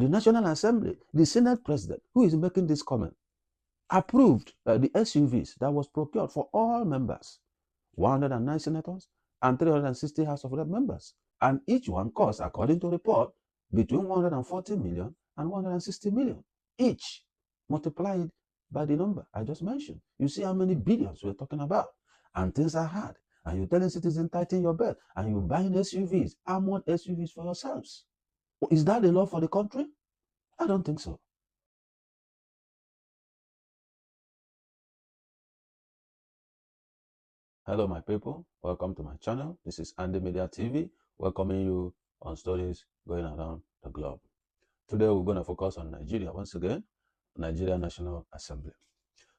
The National Assembly, the Senate President, who is making this comment, approved the SUVs that was procured for all members, 109 senators and 360 House of Rep members. And each one costs, according to report, between 140 million and 160 million each, multiplied by the number I just mentioned. You see how many billions we're talking about. And things are hard. And you're telling citizens, tighten your belt. And you're buying SUVs, armored SUVs for yourselves. Is that the law for the country? I don't think so. Hello, my people. Welcome to my channel. This is Andy Media TV, welcoming you on stories going around the globe. Today, we're going to focus on Nigeria once again, Nigeria National Assembly.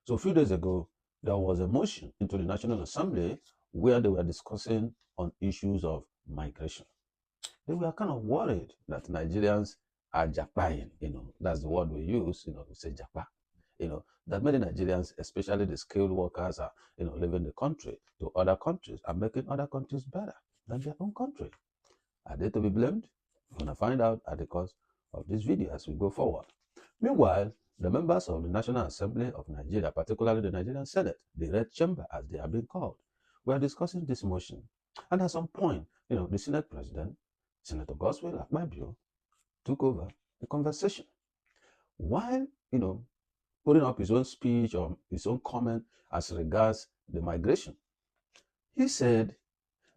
So a few days ago, there was a motion into the National Assembly where they were discussing on issues of migration. They were kind of worried that Nigerians are japaing, that's the word we use, we say japa, that many Nigerians, especially the skilled workers, are, leaving the country to other countries and making other countries better than their own country. Are they to be blamed? We're going to find out at the course of this video as we go forward. Meanwhile, the members of the National Assembly of Nigeria, particularly the Nigerian Senate, the Red Chamber as they are being called, were discussing this motion. And at some point, the Senate President, Senator Godswill Akpabio, took over the conversation. While, putting up his own speech or his own comment as regards the migration, he said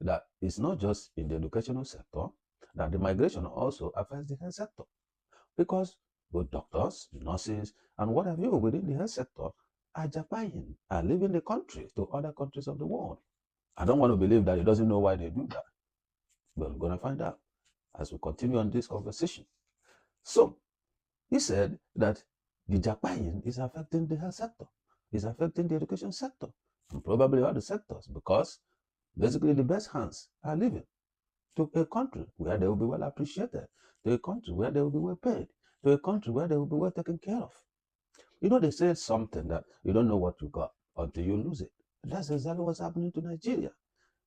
that it's not just in the educational sector, that the migration also affects the health sector. Because both doctors, nurses, and what have you within the health sector are japaing, are leaving the country to other countries of the world. I don't want to believe that he doesn't know why they do that. But we're going to find out as we continue on this conversation. So, he said that the japaing is affecting the health sector, is affecting the education sector, and probably other sectors, because basically the best hands are leaving to a country where they will be well appreciated, to a country where they will be well paid, to a country where they will be well taken care of. They say something that you don't know what you got until you lose it. That's exactly what's happening to Nigeria.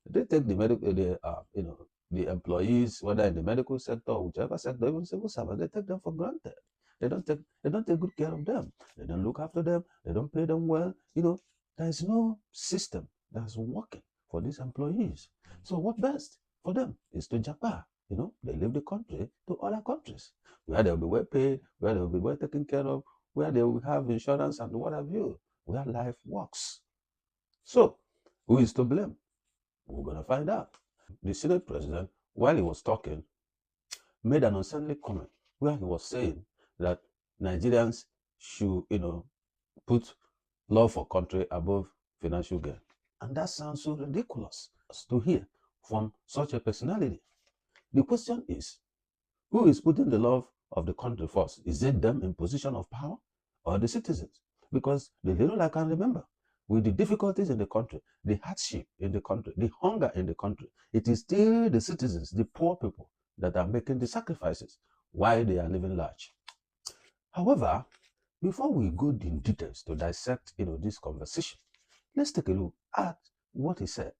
They take the employees, whether in the medical sector or whichever sector, even civil servants, they take them for granted. They don't take good care of them. They don't look after them. They don't pay them well. There is no system that's working for these employees. So what best for them is to japa. They leave the country to other countries where they'll be well paid, where they'll be well taken care of, where they will have insurance and what have you, where life works. So who is to blame? We're going to find out. The Senate President, while he was talking, made an unseemly comment where he was saying that Nigerians should, put love for country above financial gain. And that sounds so ridiculous to hear from such a personality. The question is, who is putting the love of the country first? Is it them in position of power or the citizens? Because the little I can remember, with the difficulties in the country, the hardship in the country, the hunger in the country, it is still the citizens, the poor people, that are making the sacrifices while they are living large. However, before we go in details to dissect this conversation, let's take a look at what he said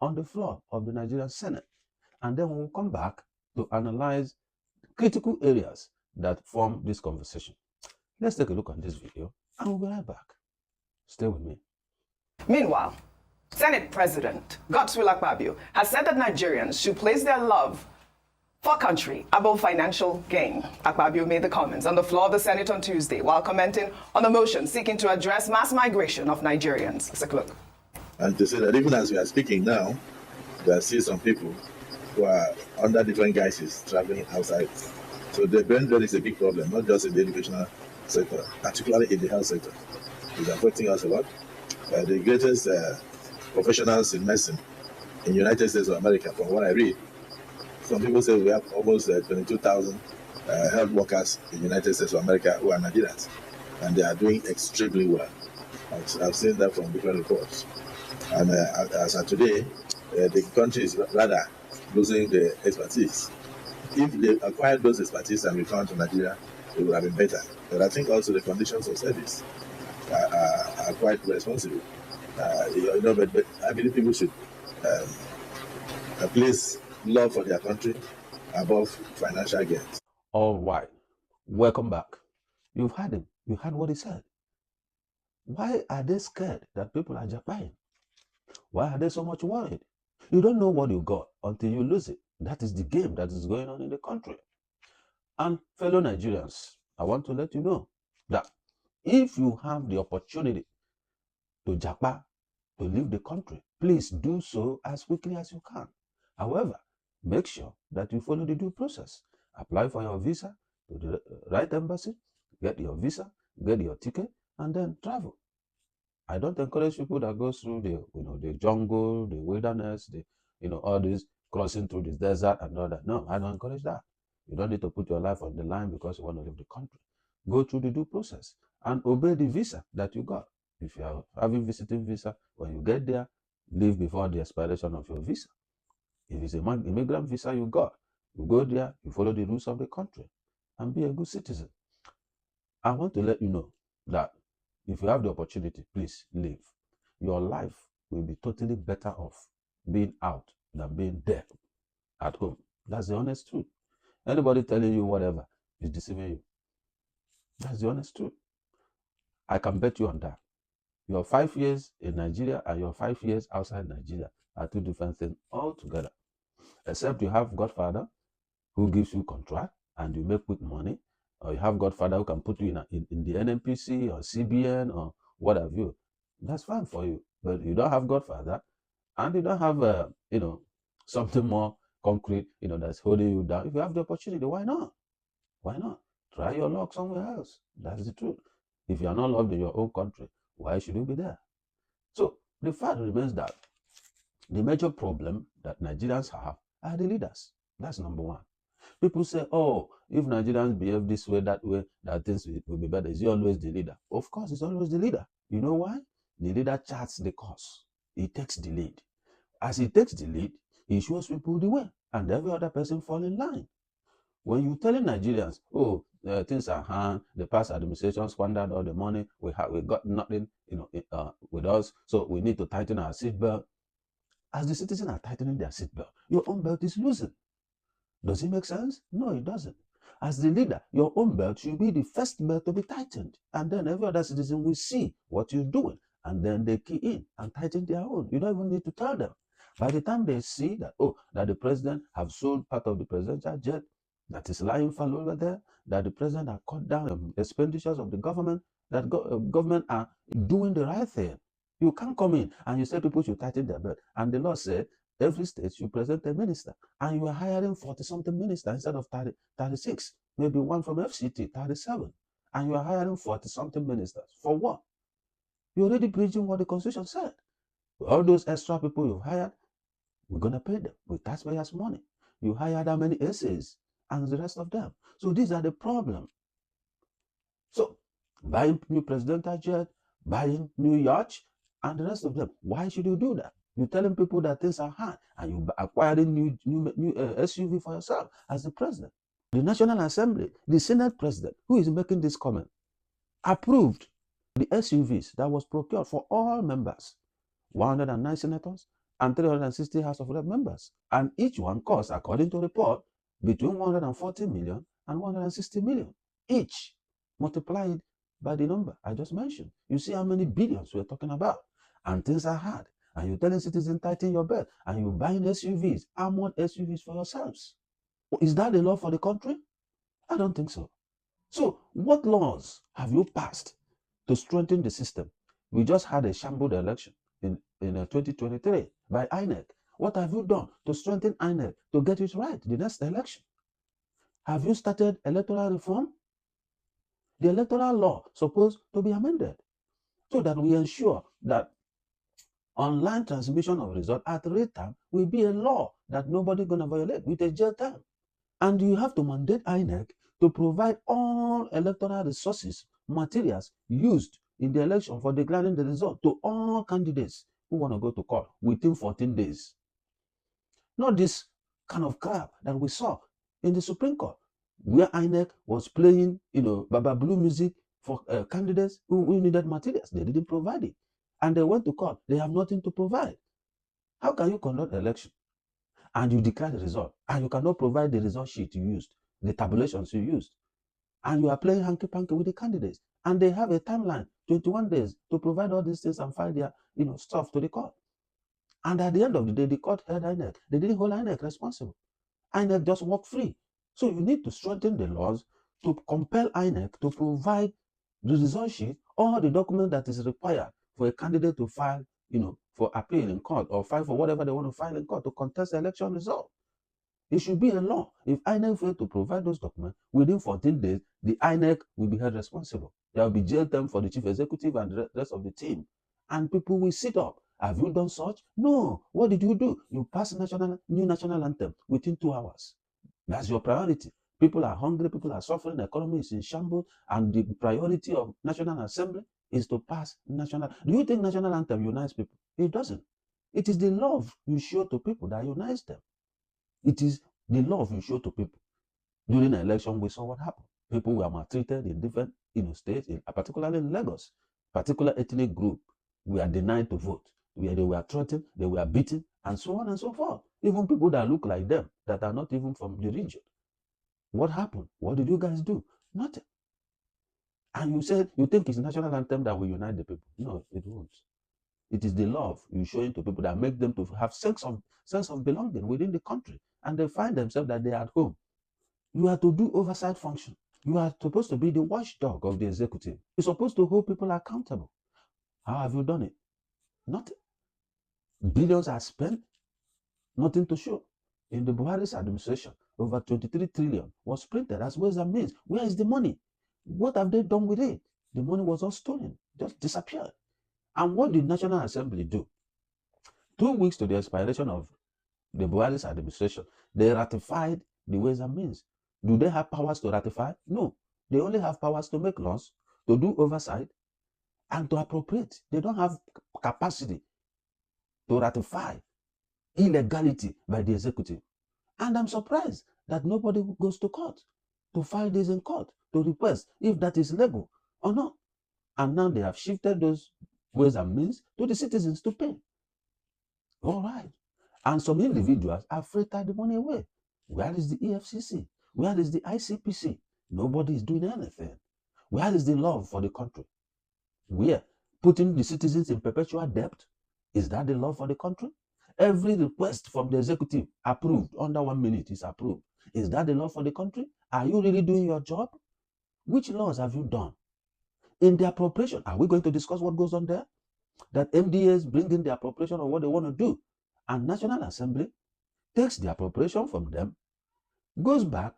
on the floor of the Nigerian Senate. And then we'll come back to analyze critical areas that form this conversation. Let's take a look at this video and we'll be right back. Stay with me. Meanwhile, Senate President Godswill Akpabio has said that Nigerians should place their love for country above financial gain. Akpabio made the comments on the floor of the Senate on Tuesday while commenting on the motion seeking to address mass migration of Nigerians. Let's take a look. And to say that even as we are speaking now, there are still some people who are under different guises traveling outside. So the brain drain is a big problem, not just in the educational sector, particularly in the health sector. It's affecting us a lot. The greatest professionals in medicine in the United States of America, from what I read, some people say we have almost 22,000 health workers in the United States of America who are Nigerians, and they are doing extremely well. I've seen that from different reports. And as of today, the country is rather losing the expertise. If they acquired those expertise and returned to Nigeria, it would have been better. But I think also the conditions of service are quite responsible. But I believe people should place love for their country above financial gains. All right. Welcome back. You've heard him. You heard what he said. Why are they scared that people are Japan? Why are they so much worried? You don't know what you got until you lose it. That is the game that is going on in the country. And fellow Nigerians, I want to let you know that if you have the opportunity to Japan, to leave the country, please do so as quickly as you can. However, make sure that you follow the due process. Apply for your visa to the right embassy, get your visa, get your ticket, and then travel. I don't encourage people that go through the jungle, the wilderness, all this crossing through the desert and all that. No, I don't encourage that. You don't need to put your life on the line because you want to leave the country. Go through the due process and obey the visa that you got. If you are having visiting visa, when you get there, leave before the expiration of your visa. If it's an immigrant visa you got, you go there, you follow the rules of the country, and be a good citizen. I want to let you know that if you have the opportunity, please leave. Your life will be totally better off being out than being there at home. That's the honest truth. Anybody telling you whatever is deceiving you. That's the honest truth. I can bet you on that. Your 5 years in Nigeria and your 5 years outside Nigeria are two different things altogether. Except you have Godfather who gives you contract and you make quick money, or you have Godfather who can put you in the NNPC or CBN or what have you. That's fine for you. But you don't have Godfather and you don't have something more concrete, that's holding you down. If you have the opportunity, why not? Why not? Try your luck somewhere else. That's the truth. If you are not loved in your own country, why should you be there? So the fact remains that the major problem that Nigerians have are the leaders. That's number one. People say, oh, if Nigerians behave this way, that way, that things will be better. Is he always the leader? Of course, it's always the leader. You know why? The leader charts the course. He takes the lead. As he takes the lead, he shows people the way, and every other person fall in line. When you're telling Nigerians, oh, things are hard, the past administration squandered all the money, we got nothing, with us, so we need to tighten our seatbelt. As the citizens are tightening their seatbelt, your own belt is loosened. Does it make sense? No, it doesn't. As the leader, your own belt should be the first belt to be tightened, and then every other citizen will see what you're doing, and then they key in and tighten their own. You don't even need to tell them. By the time they see that, that the president have sold part of the presidential jet, that is lying fall over there, that the president have cut down expenditures of the government, that government are doing the right thing. You can't come in and you say people should tighten their belt. And the law said every state should present a minister. And you are hiring 40-something ministers instead of 36. Maybe one from FCT, 37. And you are hiring 40-something ministers. For what? You're already breaching what the Constitution said. All those extra people you've hired, we're going to pay them with taxpayers' money. You hired how many essays and the rest of them. So these are the problems. So buying new presidential jet, buying new yacht, and the rest of them. Why should you do that? You're telling people that things are hard, and you're acquiring new SUV for yourself as the president. The National Assembly, the Senate president, who is making this comment, approved the SUVs that was procured for all members, 109 senators and 360 House of Rep members. And each one costs, according to report, between 140 million and 160 million each, multiplied by the number I just mentioned. You see how many billions we're talking about. And things are hard. And you're telling citizens tighten your belt. And you're buying SUVs, armored SUVs for yourselves. Is that the law for the country? I don't think so. So what laws have you passed to strengthen the system? We just had a shambled election in 2023 by INEC. What have you done to strengthen INEC to get it right the next election? Have you started electoral reform? The electoral law supposed to be amended so that we ensure that online transmission of results at real time will be a law that nobody gonna violate with a jail term. And you have to mandate INEC to provide all electoral resources, materials used in the election for declaring the result to all candidates who want to go to court within 14 days. Not this kind of crap that we saw in the Supreme Court, where INEC was playing, Baba Blue music for candidates who needed materials. They didn't provide it. And they went to court. They have nothing to provide. How can you conduct election and you declare the result and you cannot provide the result sheet you used, the tabulations you used? and you are playing hanky-panky with the candidates, and they have a timeline, 21 days, to provide all these things and file their stuff to the court. And at the end of the day, the court held INEC. They didn't hold INEC responsible. INEC just walked free. So you need to strengthen the laws to compel INEC to provide the result sheet, all the document that is required for a candidate to file, for appeal in court or file for whatever they want to file in court to contest the election result. It should be a law. If INEC fail to provide those documents within 14 days, the INEC will be held responsible. There will be jail term for the chief executive and the rest of the team. And people will sit up. Have you done such? No. What did you do? You passed new national anthem within 2 hours. That's your priority. People are hungry, people are suffering, the economy is in shambles, and the priority of National Assembly is to pass national. Do you think national anthem unites people? It doesn't. It is the love you show to people that unites them. It is the love you show to people. During the election, we saw what happened. People were maltreated in different states, particularly in Lagos. Particular ethnic group were denied to vote. They were threatened, they were beaten, and so on and so forth. Even people that look like them, that are not even from the region. What happened? What did you guys do? Nothing. And you said you think it's national anthem that will unite the people. No, it won't. It is the love you show to people that make them to have sense of belonging within the country, and they find themselves that they are at home. You are to do oversight function. You are supposed to be the watchdog of the executive. You're supposed to hold people accountable. How have you done it? Nothing. Billions are spent, nothing to show. In the Buhari's administration, over 23 trillion was printed as ways and means. Where is the money? What have they done with it? The money was all stolen, just disappeared. And what did National Assembly do? 2 weeks to the expiration of the Buhari's administration, they ratified the ways and means. Do they have powers to ratify? No. They only have powers to make laws, to do oversight, and to appropriate. They don't have capacity to ratify illegality by the executive. And I'm surprised that nobody goes to court to file this in court, to request if that is legal or not. And now they have shifted those ways and means to the citizens to pay. All right. And some individuals have freighted the money away. Where is the EFCC? Where is the ICPC? Nobody is doing anything. Where is the love for the country? Where? Putting the citizens in perpetual debt? Is that the love for the country? Every request from the executive approved, under 1 minute is approved. Is that the love for the country? Are you really doing your job? Which laws have you done? In the appropriation, are we going to discuss what goes on there? That MDAs bring in the appropriation of what they want to do, and National Assembly takes the appropriation from them, goes back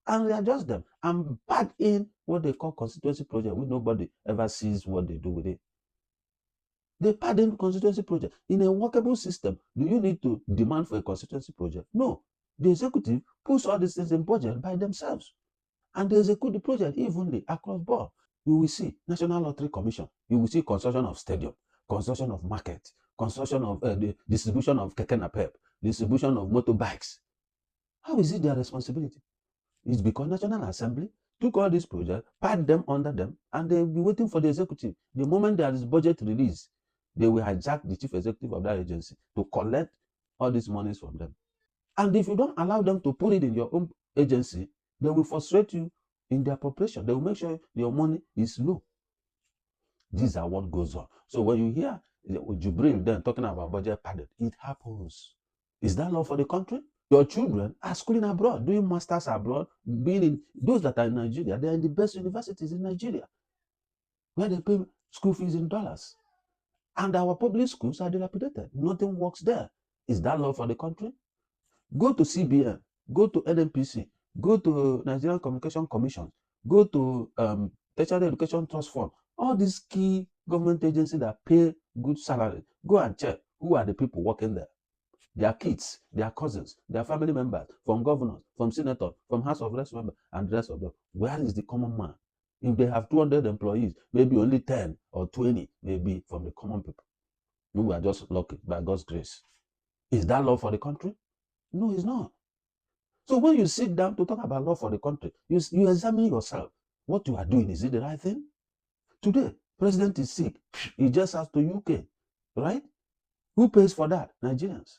and readjusts them, and back in what they call constituency project, which nobody ever sees what they do with it. They pardon constituency project. In a workable system, do you need to demand for a constituency project? No. The executive puts all these things in budget by themselves, and they execute the project evenly across board. You will see National Lottery Commission. You will see construction of stadium, construction of market, construction of the distribution of keke napep, distribution of motorbikes. How is it their responsibility? It's because National Assembly took all these projects, packed them under them, and they'll be waiting for the executive. The moment there is budget release, they will hijack the chief executive of that agency to collect all these monies from them. And if you don't allow them to put it in your own agency, they will frustrate you in their appropriation. They will make sure your money is low. These are what goes on. So when you hear Jubril then talking about budget padded, it happens. Is that law for the country? Your children are schooling abroad, doing masters abroad, being in those that are in Nigeria. They are in the best universities in Nigeria, where they pay school fees in dollars. And our public schools are dilapidated. Nothing works there. Is that law for the country? Go to CBN, go to NNPC, go to Nigerian Communication Commission, go to Tertiary Education Trust Fund, all these key government agencies that pay good salary. Go and check who are the people working there. Their kids, their cousins, their family members, from governors, from senators, from House of Reps members, and the rest of them. Where is the common man? If they have 200 employees, maybe only 10 or 20 may be from the common people. We are just lucky by God's grace. Is that law for the country? No, it's not. So when you sit down to talk about law for the country, you examine yourself. What you are doing, is it the right thing? Today, president is sick. He just has to UK, right? Who pays for that? Nigerians.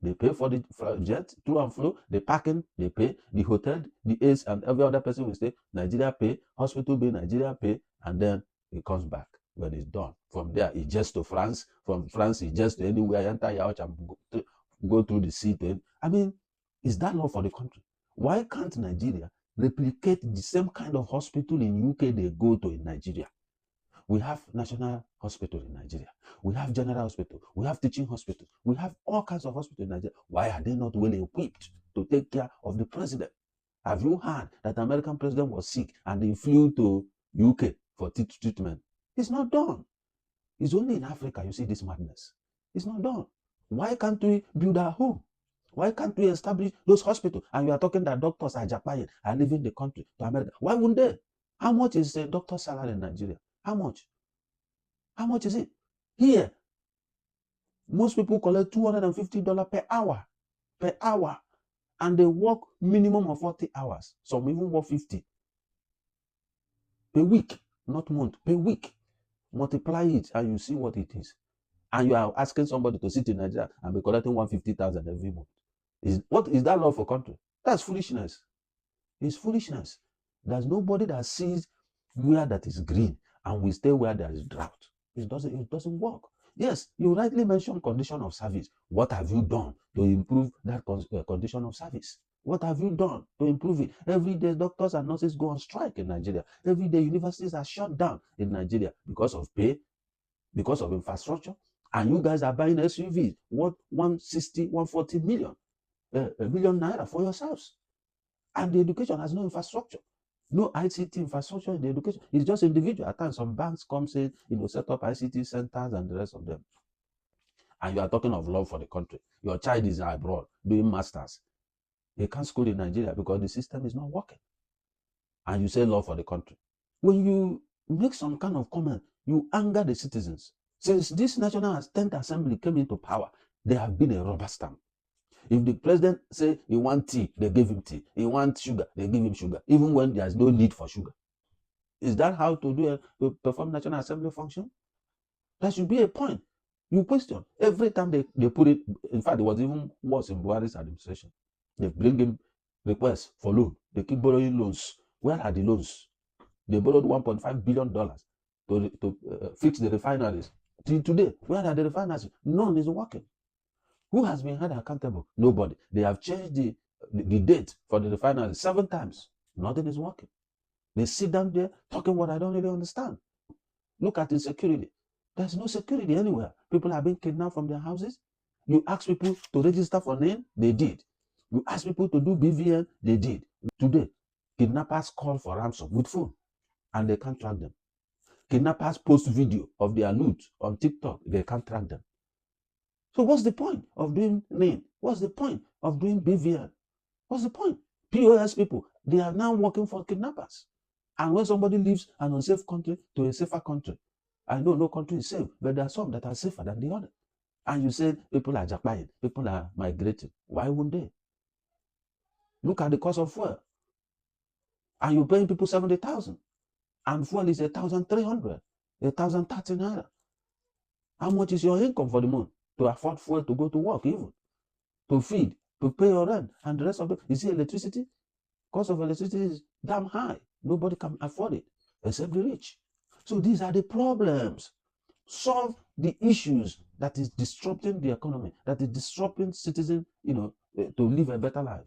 They pay for the jet, to and fro, the parking, they pay, the hotel, the aids, and every other person will stay. Nigeria pay, hospital bill, Nigeria pay, and then it comes back when it's done. From there, it just to France. From France, it just to anywhere, enter Yacht and go through the sea. I mean, is that law for the country? Why can't Nigeria replicate the same kind of hospital in UK they go to in Nigeria? We have national hospital in Nigeria. We have general hospital. We have teaching hospital. We have all kinds of hospitals in Nigeria. Why are they not well equipped to take care of the president? Have you heard that the American president was sick and they flew to UK for treatment? It's not done. It's only in Africa you see this madness. It's not done. Why can't we build our home? Why can't we establish those hospitals? And you are talking that doctors are Japan and leaving the country to America. Why wouldn't they? How much is a doctor's salary in Nigeria? How much? How much is it? Here, most people collect $250 per hour, and they work minimum of 40 hours. Some even work 50 per week, not month, per week. Multiply it and you see what it is. And you are asking somebody to sit in Nigeria and be collecting 150,000 every month. What is that law for country? That's foolishness. It's foolishness. There's nobody that sees where that is green and we stay where there is drought. It doesn't work. Yes, you rightly mentioned condition of service. What have you done to improve that condition of service? What have you done to improve it? Every day, doctors and nurses go on strike in Nigeria. Every day, universities are shut down in Nigeria because of pay, because of infrastructure. And you guys are buying SUVs worth 160, 140 million, a million naira for yourselves. And the education has no infrastructure. No ICT infrastructure in the education. It's just individual. At times, some banks come say, set up ICT centers and the rest of them. And you are talking of love for the country. Your child is abroad doing masters. They can't school in Nigeria because the system is not working. And you say love for the country. When you make some kind of comment, you anger the citizens. Since this National 10th Assembly came into power, they have been a rubber stamp. If the president say he wants tea, they give him tea. He wants sugar, they give him sugar, even when there's no need for sugar. Is that how to perform National Assembly function? That should be a point. You question. Every time they put it, in fact, it was even worse in Buhari's administration. They bring him requests for loan. They keep borrowing loans. Where are the loans? They borrowed $1.5 billion to fix the refineries. Till today, where are the refineries? None is working. Who has been held accountable? Nobody. They have changed the date for the refinery 7 times. Nothing is working. They sit down there talking what I don't really understand. Look at insecurity. There's no security anywhere. People are being kidnapped from their houses. You ask people to register for name, they did. You ask people to do BVN, they did. Today, kidnappers call for ransom with phone and they can't track them. Kidnappers post video of their loot on TikTok, they can't track them. So what's the point of doing name? What's the point of doing BVN? What's the point? POS people, they are now working for kidnappers. And when somebody leaves an unsafe country to a safer country, I know no country is safe, but there are some that are safer than the other. And you say people are Japan, people are migrating. Why wouldn't they? Look at the cost of fuel. And you're paying people 70,000. And fuel is 1,300, 1,030 naira. How much is your income for the month to afford fuel to go to work, even to feed, to pay your rent, and the rest of it? You see, electricity, cost of electricity is damn high. Nobody can afford it except the rich. So these are the problems. Solve the issues that is disrupting the economy, that is disrupting citizens, to live a better life.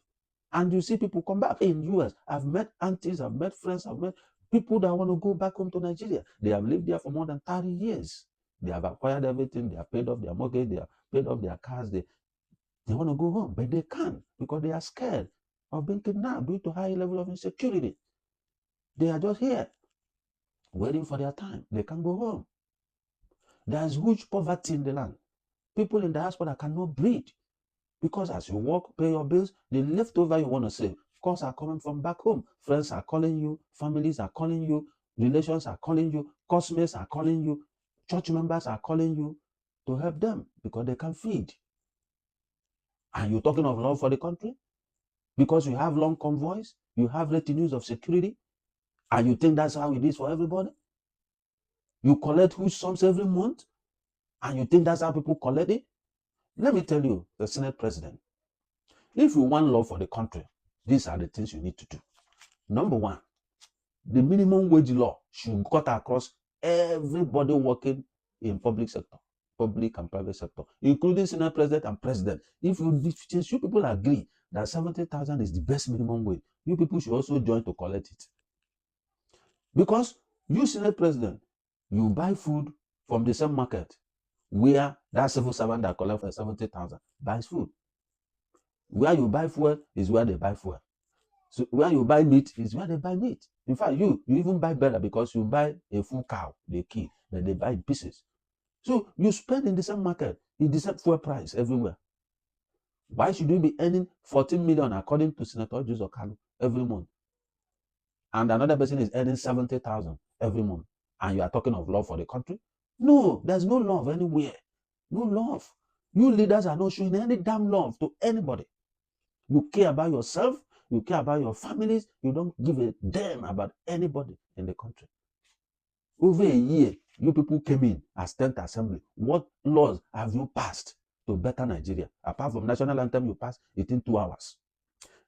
And you see people come back in US. I've met aunties, I've met friends, I've met people that want to go back home to Nigeria. They have lived there for more than 30 years. They have acquired everything. They have paid off their mortgage. They have paid off their cars. They want to go home, but they can't because they are scared of being kidnapped due to high level of insecurity. They are just here waiting for their time. They can't go home. There's huge poverty in the land. People in the diaspora cannot breathe because as you work, pay your bills, the leftover you want to save, calls are coming from back home. Friends are calling you, families are calling you, relations are calling you, classmates are calling you, church members are calling you to help them because they can't feed. And you're talking of love for the country because you have long convoys, you have retinues of security, and you think that's how it is for everybody? You collect huge sums every month, and you think that's how people collect it? Let me tell you, the Senate President, if you want love for the country, these are the things you need to do. Number one, the minimum wage law should cut across everybody working in public sector, public and private sector, including Senate President and President. If you people agree that 70,000 is the best minimum wage, you people should also join to collect it. Because you, Senate President, you buy food from the same market where that civil servant that collects for 70,000 buys food. Where you buy fuel is where they buy fuel. So where you buy meat is where they buy meat. In fact, you even buy better because you buy a full cow, they kill, but they buy in pieces. So you spend in the same market, in the same fuel price everywhere. Why should you be earning 14 million according to Senator Joseph Kalu every month? And another person is earning 70,000 every month. And you are talking of love for the country? No, there's no love anywhere. No love. You leaders are not showing any damn love to anybody. You care about yourself, you care about your families, you don't give a damn about anybody in the country. Over a year, you people came in as 10th Assembly. What laws have you passed to better Nigeria? Apart from national anthem, you passed it in 2 hours.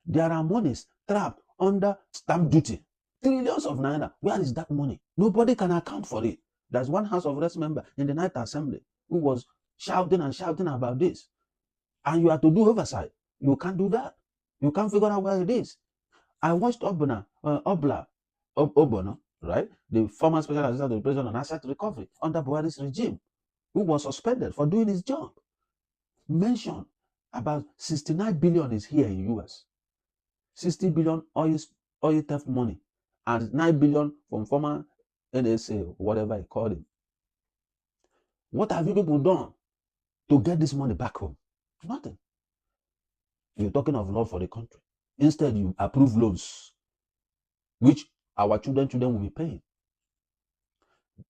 There are monies trapped under stamp duty. Trillions of naira. Where is that money? Nobody can account for it. There's one House of Reps member in the 9th Assembly who was shouting and shouting about this. And you have to do oversight. You can't do that. You can't figure out where it is. I watched Obla, right? The former special assistant to the president on asset recovery under Buhari's regime, who was suspended for doing his job. Mentioned about 69 billion is here in US. 60 billion oil theft money and 9 billion from former NSA, whatever he called it. What have you people done to get this money back home? Nothing. You're talking of love for the country. Instead, you approve loans, which our children will be paying.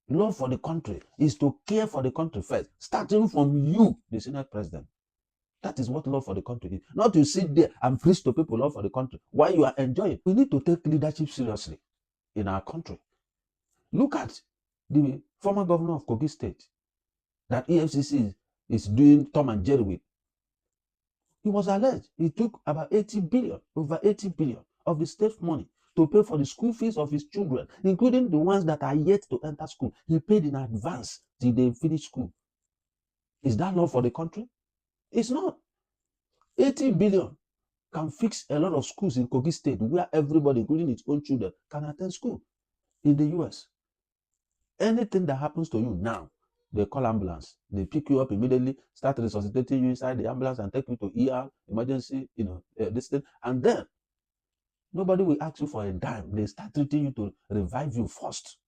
Love for the country is to care for the country first, starting from you, the Senate President. That is what love for the country is. Not to sit there and preach to people love for the country while you are enjoying. We need to take leadership seriously in our country. Look at the former governor of Kogi State that EFCC is doing Tom and Jerry with. He was alleged he took about 80 billion, over 80 billion of the state money to pay for the school fees of his children, including the ones that are yet to enter school. He paid in advance till they finish school. Is that love for the country? It's not. 80 billion can fix a lot of schools in Kogi State where everybody, including its own children, can attend school in the US. Anything that happens to you now, they call ambulance. They pick you up immediately, start resuscitating you inside the ambulance and take you to ER, emergency, this thing. And then nobody will ask you for a dime. They start treating you to revive you first.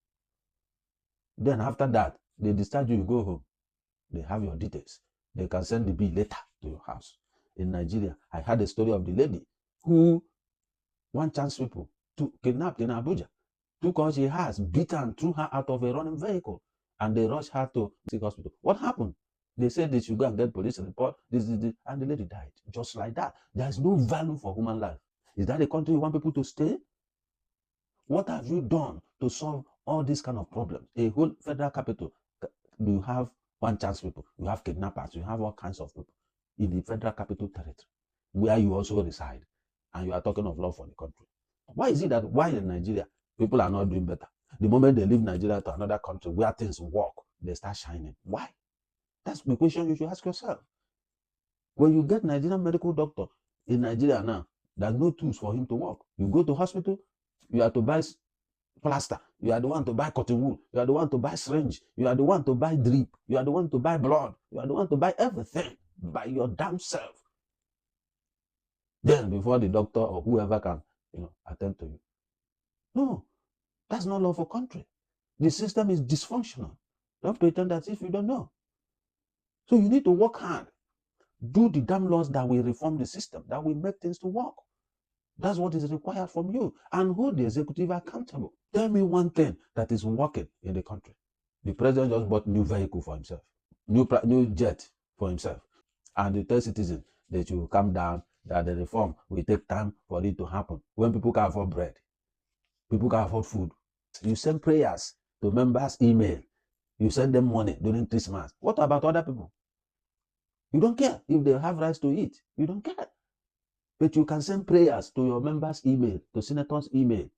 Then after that, they discharge you, you go home. They have your details. They can send the bill later to your house. In Nigeria, I heard a story of the lady who one chance people kidnapped in Abuja. Took all she has, beat her and threw her out of a running vehicle. And they rushed her to the hospital. What happened? They said they should go and get police report, and the lady died. Just like that. There is no value for human life. Is that the country you want people to stay? What have you done to solve all these kind of problems? A whole federal capital, you have one chance people, you have kidnappers, you have all kinds of people in the federal capital territory where you also reside, and you are talking of love for the country. Why is it that while in Nigeria, people are not doing better? The moment they leave Nigeria to another country where things work, they start shining. Why? That's the question you should ask yourself. When you get Nigerian medical doctor in Nigeria now, there's no tools for him to work. You go to hospital, you have to buy plaster. You are the one to buy cotton wool. You are the one to buy syringe. You are the one to buy drip. You are the one to buy blood. You are the one to buy everything by your damn self. Then before the doctor or whoever can, attend to you. No, that's not love for country. The system is dysfunctional. Don't pretend as if you don't know. So you need to work hard. Do the damn laws that will reform the system, that will make things to work. That's what is required from you. And hold the executive accountable. Tell me one thing that is working in the country. The president just bought new vehicle for himself, new jet for himself. And they tell citizens that you calm down, that the reform will take time for it to happen. When people can afford bread, people can afford food. You send prayers to members' email. You send them money during Christmas. What about other people? You don't care if they have rights to eat. You don't care. But you can send prayers to your members' email, to senators' email.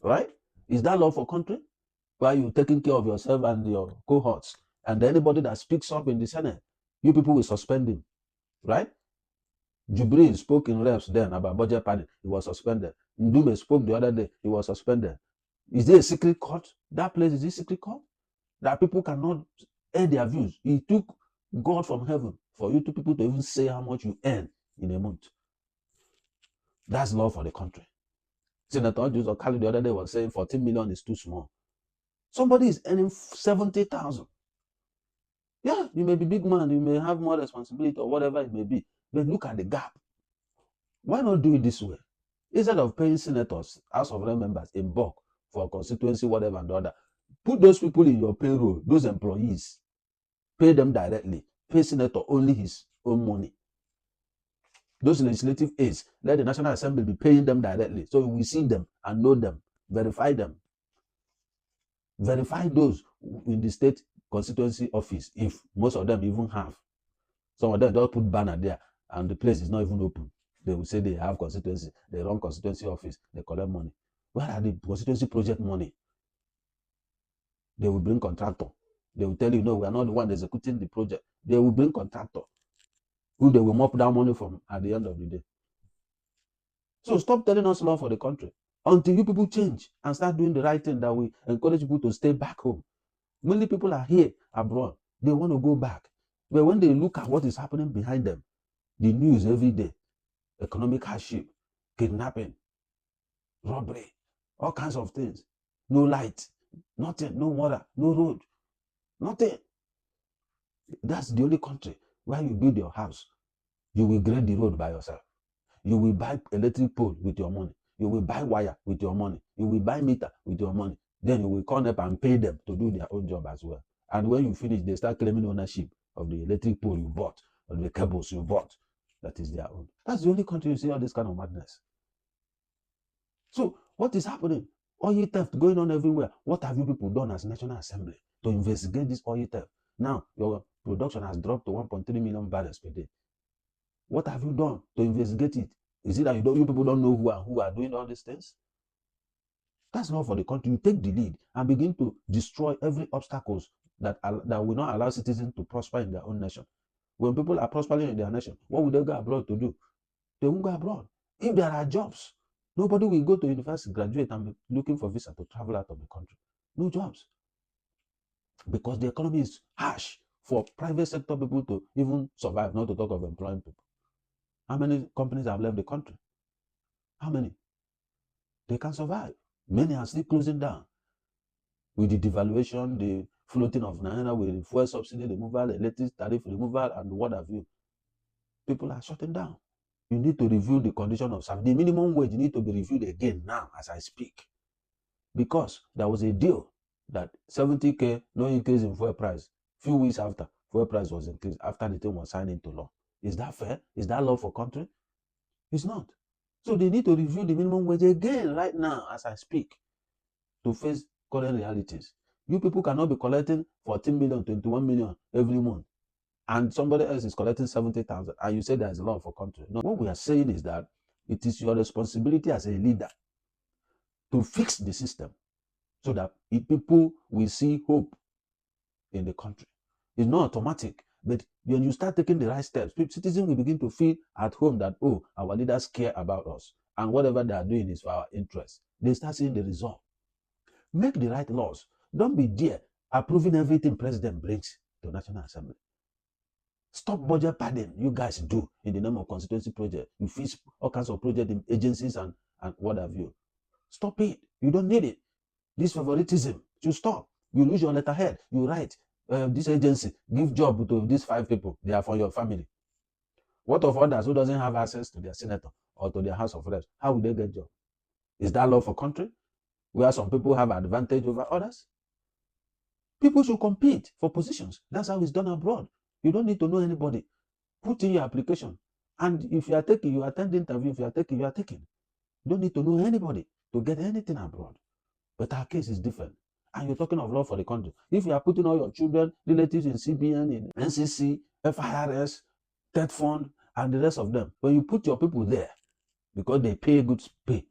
Right? Is that law for country? Where you taking care of yourself and your cohorts, and anybody that speaks up in the Senate, you people will suspend him. Right? Jubril spoke in reps then about budget padding. He was suspended. Ndume spoke the other day. He was suspended. Is there a secret court? That place is a secret court? That people cannot air their views. He took God from heaven for you people to even say how much you earn in a month. That's law for the country. Senator Joseph Kali the other day was saying 14 million is too small. Somebody is earning 70,000. Yeah, you may be big man, you may have more responsibility or whatever it may be, but look at the gap. Why not do it this way? Instead of paying senators, House of Rep members in bulk for constituency, whatever and the other, put those people in your payroll, those employees, pay them directly. Pay senator only his own money. Those legislative aides, let the National Assembly be paying them directly. So we see them and know them, verify them. Verify those in the state constituency office, if most of them even have. Some of them don't put banner there and the place is not even open. They will say they have constituency, they run constituency office, they collect money. Where are the constituency project money? They will bring contractor. They will tell you, no, we are not the one executing the project. They will bring contractor who they will mop down money from at the end of the day. So stop telling us law for the country until you people change and start doing the right thing, that we encourage people to stay back home. Many people are here abroad. They want to go back. But when they look at what is happening behind them, the news every day, economic hardship, kidnapping, robbery, all kinds of things. No light, nothing, no water, no road, nothing. That's the only country where you build your house. You will grade the road by yourself. You will buy electric pole with your money. You will buy wire with your money. You will buy meter with your money. Then you will call up and pay them to do their own job as well. And when you finish, they start claiming ownership of the electric pole you bought, or the cables you bought. That is their own. That's the only country you see all this kind of madness. So what is happening? Oil theft going on everywhere. What have you people done as National Assembly to investigate this oil theft? Now your production has dropped to 1.3 million barrels per day. What have you done to investigate it? Is it that you people don't know who are doing all these things? That's not for the country. You take the lead and begin to destroy every obstacles that will not allow citizens to prosper in their own nation. When people are prospering in their nation, what will they go abroad to do? They won't go abroad. If there are jobs, nobody will go to university, graduate, and be looking for visa to travel out of the country. No jobs. Because the economy is harsh for private sector people to even survive, not to talk of employing people. How many companies have left the country? How many? They can survive. Many are still closing down. With the devaluation, the floating of Naira, with the fuel subsidy removal, electric tariff removal, and what have you, people are shutting down. You need to review the condition of service. The minimum wage need to be reviewed again now as I speak. Because there was a deal that 70K, no increase in fuel price. Few weeks after, fuel price was increased after the thing was signed into law. Is that fair? Is that law for country? It's not. So they need to review the minimum wage again right now as I speak to face current realities. You people cannot be collecting 14 million, 21 million every month, and somebody else is collecting 70,000, and you say there is a law for country. No, what we are saying is that it is your responsibility as a leader to fix the system so that people will see hope in the country. It's not automatic, but when you start taking the right steps, citizens will begin to feel at home that, oh, our leaders care about us, and whatever they are doing is for our interest. They start seeing the result. Make the right laws. Don't be there approving everything president brings to National Assembly. Stop budget padding you guys do in the name of constituency project. You fix all kinds of project in agencies and what have you. Stop it. You don't need it. This favoritism should stop. You lose your letterhead. You write, this agency, give job to these 5 people. They are for your family. What of others who doesn't have access to their senator or to their House of Reps? How will they get job? Is that law for country? Where some people have advantage over others? People should compete for positions. That's how it's done abroad. You don't need to know anybody. Put in your application. And if you are taking, you attend the interview. If you are taking, you are taking. You don't need to know anybody to get anything abroad. But our case is different. And you're talking of law for the country. If you are putting all your children, relatives in CBN, in NCC, FIRS, TED Fund, and the rest of them. When you put your people there, because they pay good pay,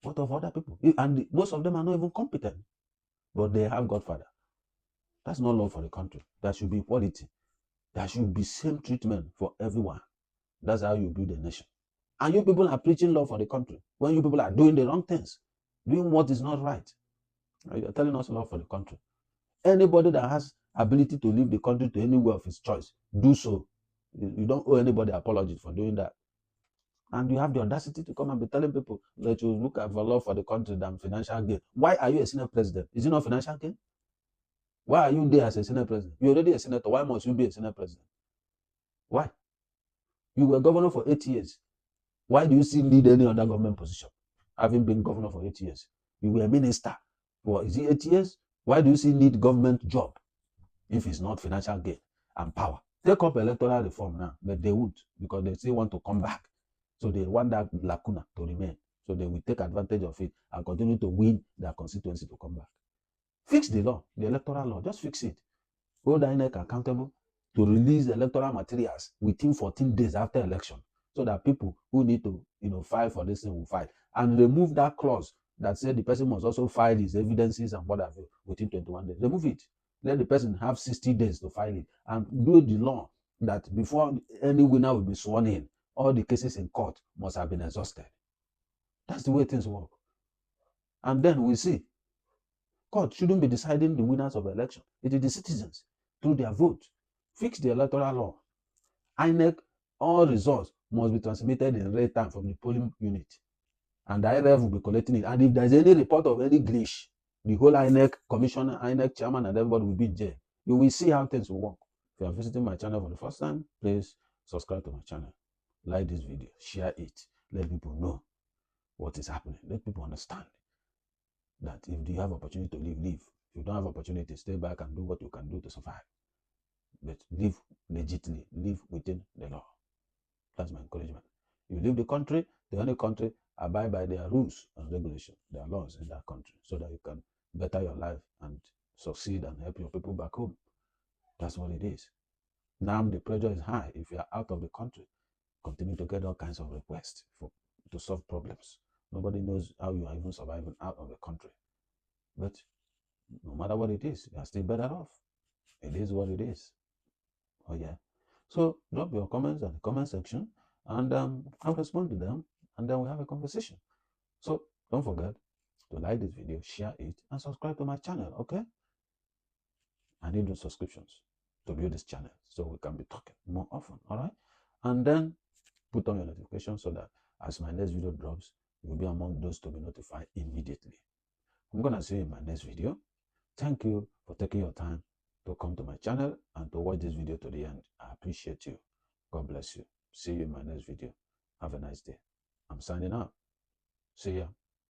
what of other people? And most of them are not even competent, but they have Godfather. That's not love for the country. There should be equality. There should be same treatment for everyone. That's how you build a nation. And you people are preaching love for the country when you people are doing the wrong things, doing what is not right. You're telling us love for the country. Anybody that has ability to leave the country to anywhere of his choice, do so. You don't owe anybody apology for doing that. And you have the audacity to come and be telling people that you look at for love for the country than financial gain. Why are you a Senate president? Is it not financial gain? Why are you there as a Senate president? You're already a senator. Why must you be a Senate president? Why? You were governor for 8 years. Why do you still need any other government position? Having been governor for 8 years. You were a minister for, is it 8 years? Why do you still need government job if it's not financial gain and power? Take up electoral reform now, but they won't because they still want to come back. So they want that lacuna to remain. So they will take advantage of it and continue to win their constituency to come back. Fix the law, the electoral law. Just fix it. Hold INEC accountable to release the electoral materials within 14 days after election, so that people who need to, file for this thing will file, and remove that clause that said the person must also file his evidences and what have you within 21 days. Remove it. Let the person have 60 days to file it, and do the law that before any winner will be sworn in, all the cases in court must have been exhausted. That's the way things work. And then we see court shouldn't be deciding the winners of the election. It is the citizens through their vote. Fix the electoral law. INEC, all results must be transmitted in real time from the polling unit. And the IRF will be collecting it. And if there's any report of any glitch, the whole INEC commissioner, INEC chairman, and everybody will be in jail. You will see how things will work. If you are visiting my channel for the first time, please subscribe to my channel. Like this video, share it, let people know what is happening. Let people understand that if you have opportunity to live, live. If you don't have opportunity, stay back and do what you can do to survive. But live legitimately, live within the law. That's my encouragement. You leave the country, the only country, abide by their rules and regulations, their laws in that country, so that you can better your life and succeed and help your people back home. That's what it is. Now the pressure is high. If you are out of the country, continue to get all kinds of requests to solve problems. Nobody knows how you are even surviving out of the country. But no matter what it is, you are still better off. It is what it is. Oh yeah. So drop your comments in the comment section, and I'll respond to them, and then we'll have a conversation. So don't forget to like this video, share it, and subscribe to my channel, okay? I need those subscriptions to build this channel so we can be talking more often, all right? And then put on your notifications so that as my next video drops, you'll be among those to be notified immediately. I'm going to see you in my next video. Thank you for taking your time to come to my channel and to watch this video to the end. I appreciate you. God bless you. See you in my next video. Have a nice day. I'm signing out. See ya.